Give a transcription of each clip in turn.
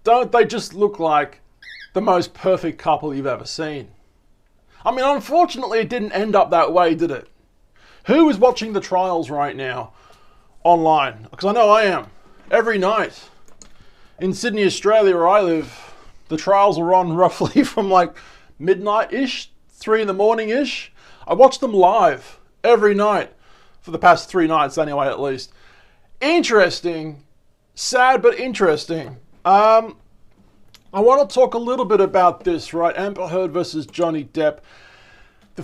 Don't they just look like the most perfect couple you've ever seen? I mean, unfortunately, it didn't end up that way, did it? Who is watching the trials right now online? Because I know I am. Every night. In Sydney, Australia, where I live, the trials are on roughly from like midnight-ish, 3 in the morning-ish. I watch them live every night for the past 3 nights anyway, at least. Interesting. Sad, but interesting. I want to talk a little bit about this, right? Amber Heard versus Johnny Depp. The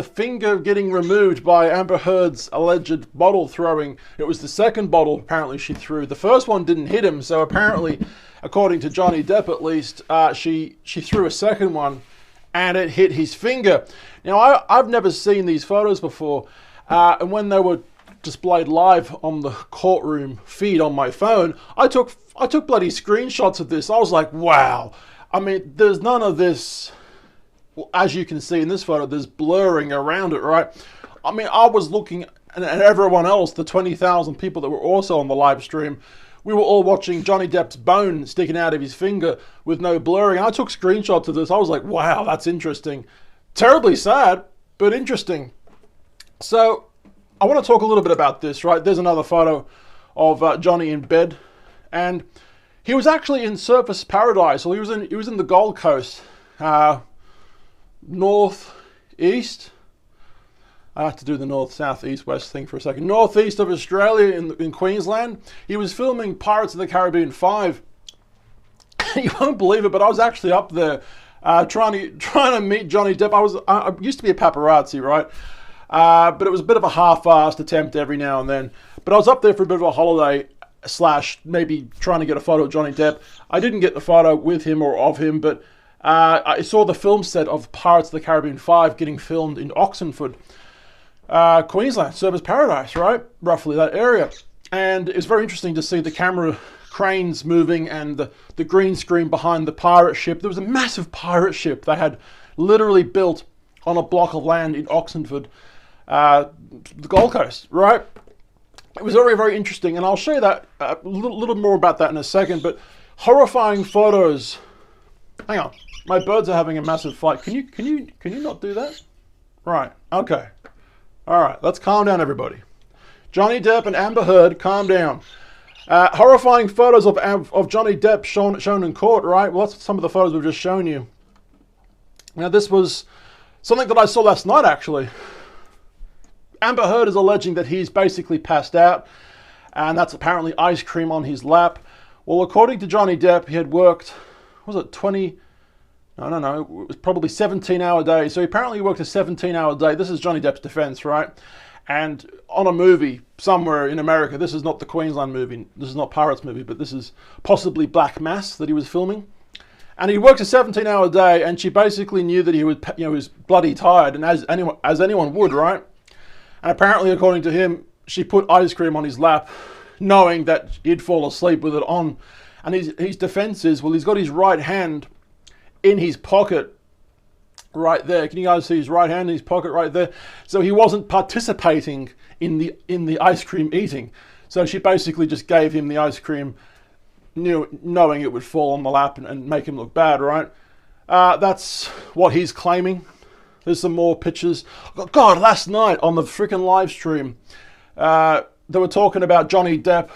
finger getting removed by Amber Heard's alleged bottle throwing. It was the second bottle apparently she threw. The first one didn't hit him, so apparently, according to Johnny Depp at least, she threw a second one and it hit his finger. Now, I've never seen these photos before, and when they were displayed live on the courtroom feed on my phone, I took bloody screenshots of this. I was like, wow. I mean, there's none of this, as you can see in this photo, there's blurring around it, right? I mean, I was looking, and everyone else, the 20,000 people that were also on the live stream, we were all watching Johnny Depp's bone sticking out of his finger with no blurring. I took screenshots of this. I was like, wow, that's interesting. Terribly sad, but interesting. So, I want to talk a little bit about this, right? There's another photo of Johnny in bed, and he was actually in Surfers Paradise. Well, he was in the Gold Coast, northeast. I have to do the north, south, east, west thing for a second. Northeast of Australia in Queensland. He was filming Pirates of the Caribbean 5. You won't believe it, but I was actually up there trying to meet Johnny Depp. I used to be a paparazzi, right? But it was a bit of a half-assed attempt every now and then. But I was up there for a bit of a holiday / maybe trying to get a photo of Johnny Depp. I didn't get the photo with him or of him, but I saw the film set of Pirates of the Caribbean 5 getting filmed in Oxenford, Queensland, Surfers Paradise, right? Roughly that area. And it was very interesting to see the camera cranes moving and the green screen behind the pirate ship. There was a massive pirate ship they had literally built on a block of land in Oxenford, the Gold Coast, right? It was very, very interesting, and I'll show you that a little more about that in a second. But horrifying photos. Hang on, my birds are having a massive fight. Can you not do that? Right. Okay. All right. Let's calm down, everybody. Johnny Depp and Amber Heard, calm down. Horrifying photos of Johnny Depp shown in court. Right. Well, that's some of the photos we've just shown you. Now, this was something that I saw last night, actually. Amber Heard is alleging that he's basically passed out, and that's apparently ice cream on his lap. Well, according to Johnny Depp, he had worked, was it 20? I don't know, it was probably 17-hour day. So he apparently worked a 17-hour day. This is Johnny Depp's defense, right? And on a movie somewhere in America, this is not the Queensland movie, this is not Pirates movie, but this is possibly Black Mass that he was filming. And he worked a 17-hour day, and she basically knew that he was bloody tired, and as anyone would, right? And apparently, according to him, she put ice cream on his lap, knowing that he'd fall asleep with it on. And his defense is, well, he's got his right hand in his pocket right there. Can you guys see his right hand in his pocket right there? So he wasn't participating in the ice cream eating. So she basically just gave him the ice cream, knowing it would fall on the lap and make him look bad, right? That's what he's claiming. There's some more pictures. God, last night on the freaking live stream, they were talking about Johnny Depp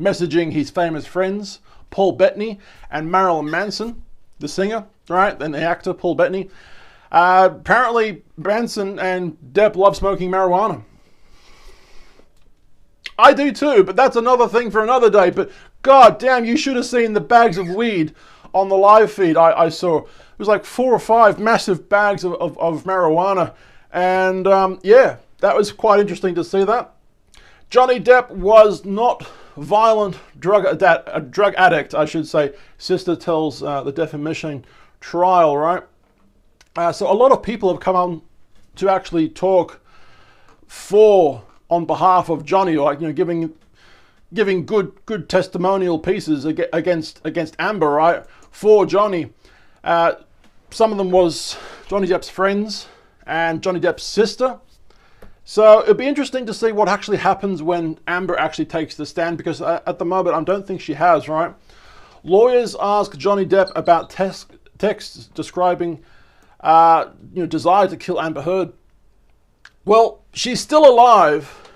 messaging his famous friends, Paul Bettany and Marilyn Manson, the singer, right? And the actor, Paul Bettany. Apparently, Manson and Depp love smoking marijuana. I do too, but that's another thing for another day. But god damn, you should have seen the bags of weed on the live feed I saw. It was like 4 or 5 massive bags of marijuana. And yeah, that was quite interesting to see that. Johnny Depp was not violent drug addict, I should say. Sister tells the defamation trial, right? So a lot of people have come on to actually talk on behalf of Johnny, like, giving good testimonial pieces against Amber, right? For Johnny. Some of them was Johnny Depp's friends and Johnny Depp's sister. So it'd be interesting to see what actually happens when Amber actually takes the stand, because at the moment I don't think she has, right? Lawyers ask Johnny Depp about texts describing desire to kill Amber Heard. Well, she's still alive,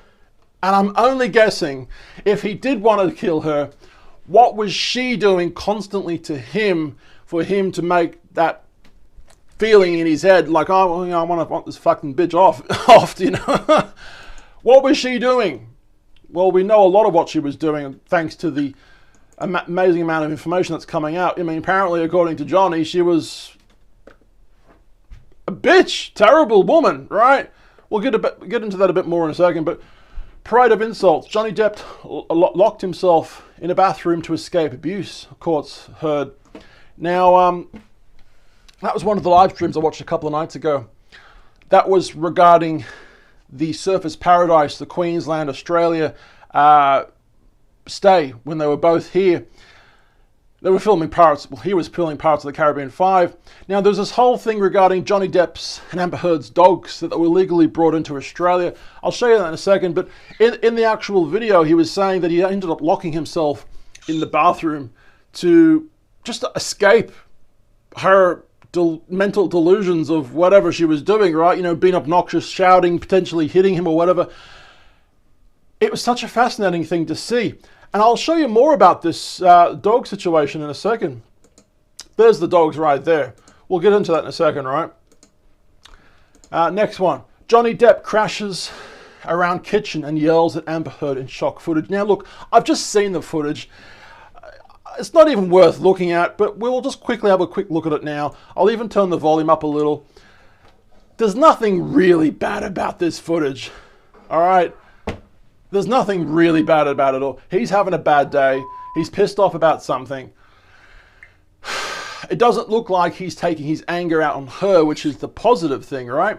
and I'm only guessing if he did want to kill her, what was she doing constantly to him for him to make that feeling in his head like, oh, I want this fucking bitch off, you know? What was she doing? Well, we know a lot of what she was doing thanks to the amazing amount of information that's coming out. I mean, apparently, according to Johnny, she was a bitch, terrible woman, right? We'll get into that a bit more in a second, but parade of insults. Johnny Depp locked himself in a bathroom to escape abuse, courts heard. Now, that was one of the live streams I watched a couple of nights ago. That was regarding the Surfers Paradise, the Queensland, Australia stay when they were both here. They were filming Pirates. Well, he was filming Pirates of the Caribbean 5. Now, there's this whole thing regarding Johnny Depp's and Amber Heard's dogs that were legally brought into Australia. I'll show you that in a second. But in the actual video, he was saying that he ended up locking himself in the bathroom to just escape her mental delusions of whatever she was doing, right? You know, being obnoxious, shouting, potentially hitting him or whatever. It was such a fascinating thing to see. And I'll show you more about this dog situation in a second. There's the dogs right there. We'll get into that in a second, right? Next one. Johnny Depp crashes around kitchen and yells at Amber Heard in shock footage. Now, look, I've just seen the footage. It's not even worth looking at, but we'll just quickly have a quick look at it now. I'll even turn the volume up a little. There's nothing really bad about this footage, all right? There's nothing really bad about it all. He's having a bad day. He's pissed off about something. It doesn't look like he's taking his anger out on her, which is the positive thing, right?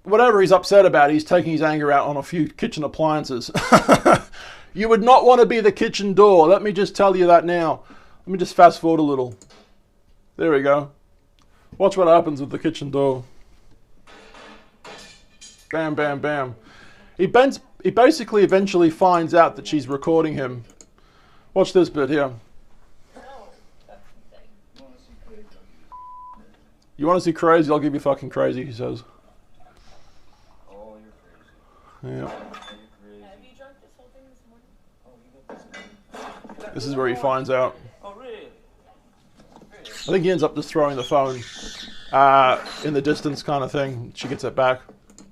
Whatever he's upset about, he's taking his anger out on a few kitchen appliances. You would not want to be the kitchen door. Let me just tell you that now. Let me just fast forward a little. There we go. Watch what happens with the kitchen door. Bam, bam, bam. He basically eventually finds out that she's recording him. Watch this bit here. You want to see crazy? I'll give you fucking crazy, he says. Oh, you're crazy. Yeah. Have you drunk this whole thing this morning? This is where he finds out. Oh, really? I think he ends up just throwing the phone in the distance kind of thing. She gets it back.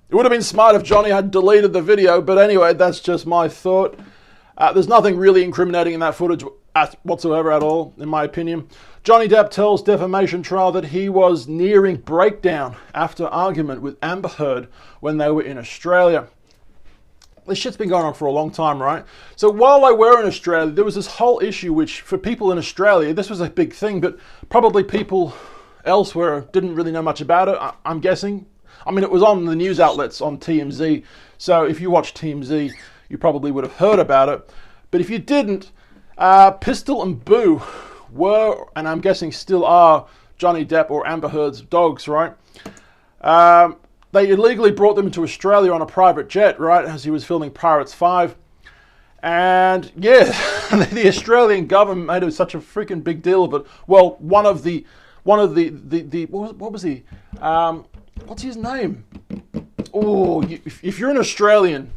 It would have been smart if Johnny had deleted the video, but anyway, that's just my thought. There's nothing really incriminating in that footage whatsoever at all, in my opinion. Johnny Depp tells defamation trial that he was nearing breakdown after argument with Amber Heard when they were in Australia. This shit's been going on for a long time, right? So while they were in Australia, there was this whole issue which, for people in Australia, this was a big thing, but probably people elsewhere didn't really know much about it, I'm guessing. I mean, it was on the news outlets on TMZ, so if you watch TMZ, you probably would have heard about it. But if you didn't, Pistol and Boo were, and I'm guessing still are, Johnny Depp or Amber Heard's dogs, right? They illegally brought them into Australia on a private jet, right, as he was filming Pirates 5. And yeah, the Australian government made it such a freaking big deal of it. Well, what was he? What's his name? Oh, if you're an Australian,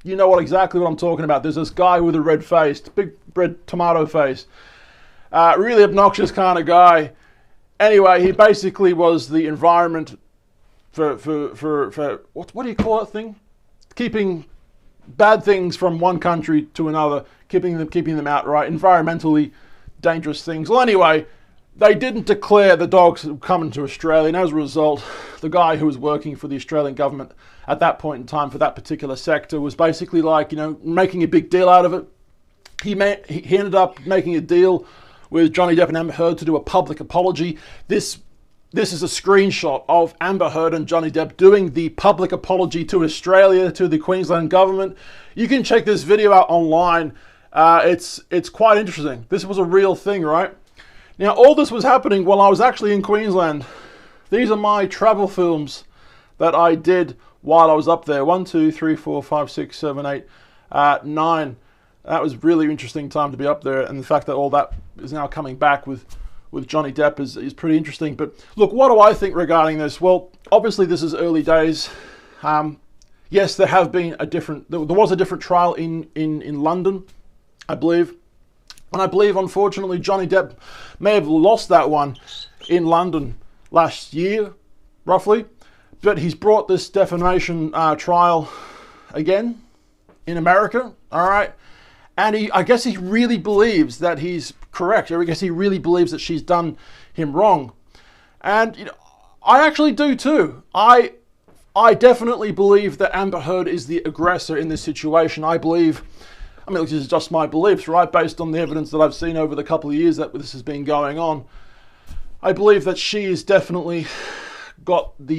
you know exactly what I'm talking about. There's this guy with a red face, big red tomato face. Really obnoxious kind of guy. Anyway, he basically was the environment for what do you call that thing? Keeping bad things from one country to another, keeping them out, right? Environmentally dangerous things. Well, anyway, they didn't declare the dogs coming to Australia, and as a result, the guy who was working for the Australian government at that point in time for that particular sector was basically like, you know, making a big deal out of it. He ended up making a deal with Johnny Depp and Amber Heard to do a public apology. This is a screenshot of Amber Heard and Johnny Depp doing the public apology to Australia, to the Queensland government. You can check this video out online. It's quite interesting. This was a real thing, right? Now, all this was happening while I was actually in Queensland. These are my travel films that I did while I was up there. 1, 2, 3, 4, 5, 6, 7, 8, 9. That was really interesting time to be up there, and the fact that all that is now coming back with Johnny Depp is pretty interesting. But look, what do I think regarding this? Well, obviously this is early days. Yes, there was a different trial in London, I believe. And I believe, unfortunately, Johnny Depp may have lost that one in London last year, roughly. But he's brought this defamation trial again in America, all right? And I guess he really believes that he's correct. I guess he really believes that she's done him wrong. And you know, I actually do too. I definitely believe that Amber Heard is the aggressor in this situation. I believe, I mean, this is just my beliefs, right? Based on the evidence that I've seen over the couple of years that this has been going on. I believe that she is definitely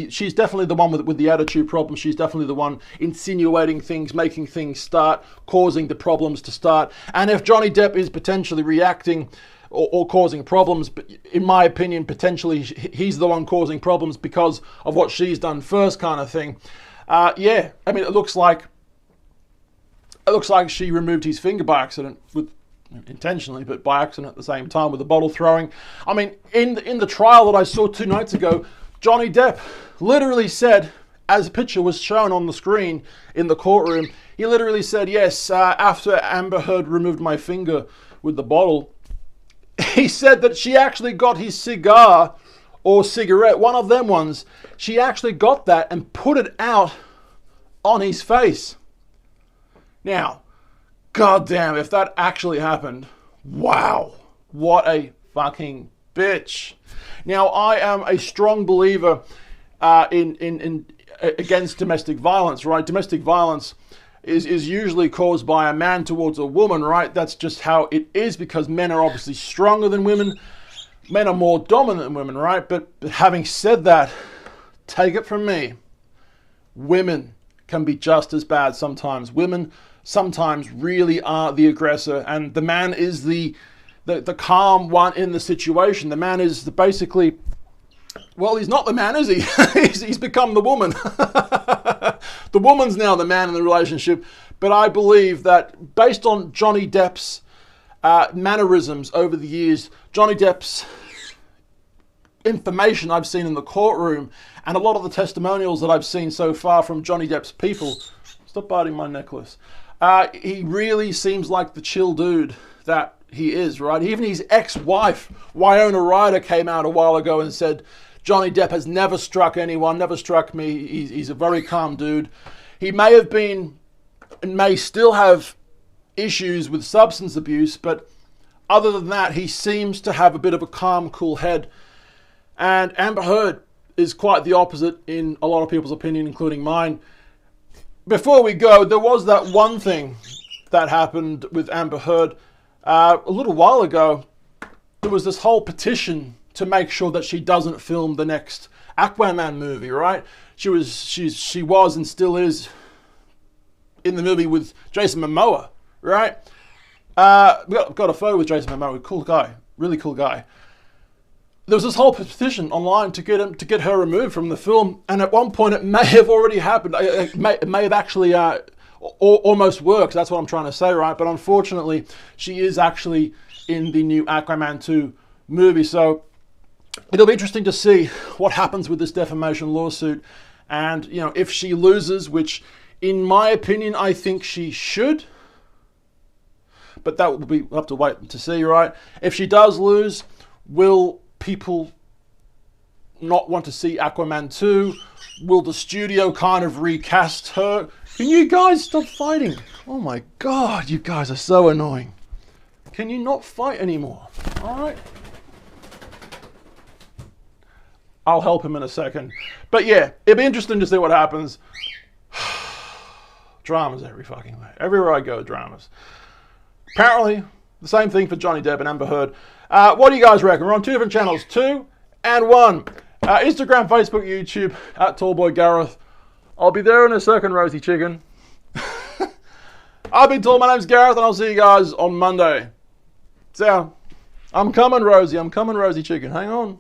she's definitely the one with the attitude problem. She's definitely the one insinuating things, making things start, causing the problems to start. And if Johnny Depp is potentially reacting or causing problems, but in my opinion, potentially he's the one causing problems because of what she's done first, kind of thing. Yeah, I mean, it looks like she removed his finger by accident, intentionally, but by accident at the same time with the bottle throwing. I mean, in the trial that I saw 2 nights ago, Johnny Depp literally said, as a picture was shown on the screen in the courtroom, he literally said, yes, after Amber Heard removed my finger with the bottle, he said that she actually got his cigar or cigarette, one of them ones, she actually got that and put it out on his face. Now, goddamn, if that actually happened, wow, what a fucking bitch. Now, I am a strong believer against domestic violence, right? Domestic violence is usually caused by a man towards a woman, right? That's just how it is, because men are obviously stronger than women. Men are more dominant than women, right? But having said that, take it from me, women can be just as bad sometimes. Women sometimes really are the aggressor, and the man is the calm one in the situation. The man is basically, well, he's not the man, is he? he's become the woman. The woman's now the man in the relationship. But I believe that based on Johnny Depp's mannerisms over the years, Johnny Depp's information I've seen in the courtroom, and a lot of the testimonials that I've seen so far from Johnny Depp's people, stop biting my necklace, he really seems like the chill dude that he is, right? Even his ex-wife, Winona Ryder, came out a while ago and said, Johnny Depp has never struck anyone, never struck me. He's a very calm dude. He may have been, and may still have, issues with substance abuse, but other than that, he seems to have a bit of a calm, cool head. And Amber Heard is quite the opposite in a lot of people's opinion, including mine. Before we go, there was that one thing that happened with Amber Heard. A little while ago, there was this whole petition to make sure that she doesn't film the next Aquaman movie, right? She was and still is in the movie with Jason Momoa, right? Got a photo with Jason Momoa, cool guy, really cool guy. There was this whole petition online to get her removed from the film, and at one point it may have already happened. It may have actually almost worked. That's what I'm trying to say, right? But unfortunately, she is actually in the new Aquaman 2 movie. So it'll be interesting to see what happens with this defamation lawsuit, and you know, if she loses, which in my opinion I think she should, but that will be, we'll have to wait to see, right? If she does lose, will people not want to see Aquaman 2? Will the studio kind of recast her? Can you guys stop fighting? Oh my god, you guys are so annoying. Can you not fight anymore? Alright. I'll help him in a second. But yeah, it'll be interesting to see what happens. Dramas every fucking way. Everywhere I go, dramas. Apparently, the same thing for Johnny Depp and Amber Heard. What do you guys reckon? We're on 2 different channels, 2 and 1. Instagram, Facebook, YouTube, at Tallboy Gareth. I'll be there in a second, Rosie Chicken. I've been told my name's Gareth, and I'll see you guys on Monday. So, I'm coming, Rosie. I'm coming, Rosie Chicken. Hang on.